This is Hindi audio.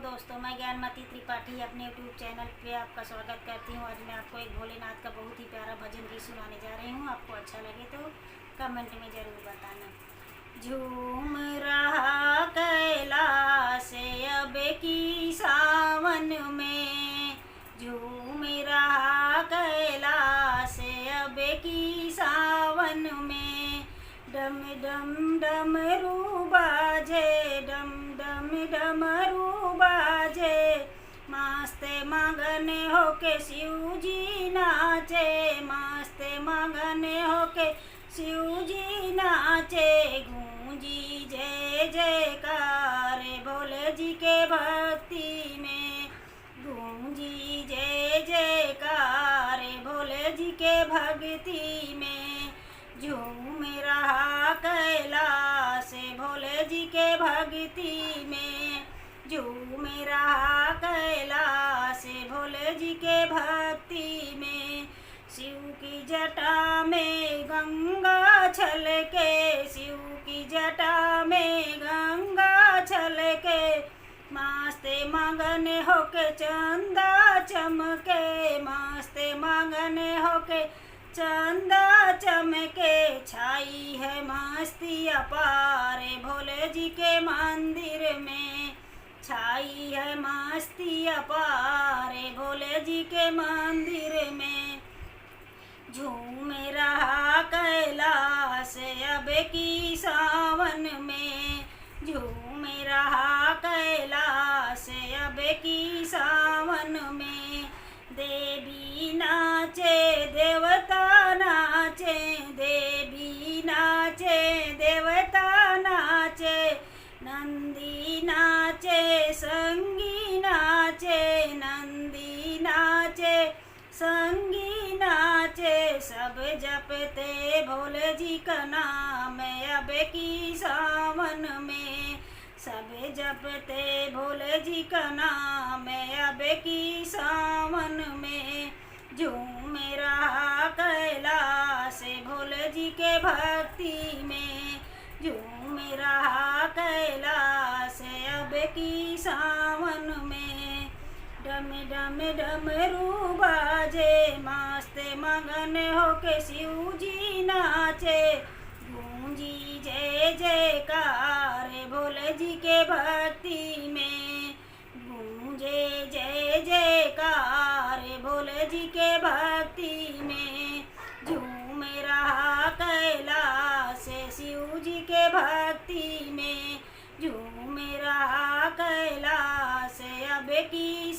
दोस्तों, मैं ज्ञानमती त्रिपाठी अपने यूट्यूब चैनल पे आपका स्वागत करती हूँ। आज मैं आपको एक भोलेनाथ का बहुत ही प्यारा भजन गीत सुनाने जा रही हूँ। आपको अच्छा लगे तो कमेंट में ज़रूर बताना। झूम रहा कैलाश अब की सावन में, झूम रहा कैलाश अब की सावन में। डम डम डमरू बाजे, डम डम डमरू बाजे, मस्त मगन होके शिव जी नाचे, मस्त मगन होके शिव जी नाचे। गूंजी जय जयकार भोले जी के भक्ति में, गूंजी जय जयकार भोले जी के भक्ति में। झूम रहा कैलाश भोले जी के भक्ति में, झूम रहा कैलाश भोले जी के भक्ति में। शिव की जटा में गंगा छलके, शिव की जटा में गंगा छलके, मस्त मगन होके चंदा चमके, मस्त मगन होके चंदा चमके। छाई है मस्ती अपार भोले जी के मंदिर में, छाई है मस्ती अपार भोले जी के मंदिर में। झूम रहा कैलाश अब की सावन में, झूम रहा कैलाश अब की सावन में। देवी नाचे देवता नाचे, देवी नाचे देवता नाचे, नंदी नाचे संगी नाचे, नंदी नाचे संगी नाचे। सब जपते भोले जी का नाम अब की सावन में, सब जपते भोले जी का नाम अब की सावन में। झूम रहा कैलाश भोले जी के भक्ति में, झूम रहा कैलाश अब की सावन में। डम डम डमरू बाजे, मस्त मगन होके शिव जी नाचे, गूंजी जय जयकार भोले जी के भक्ति में, गूंजे जय जयकार भोले जी के भक्ति में। झूम रहा कैलाश शिव जी के भक्ति में, झूम रहा कैलाश अब की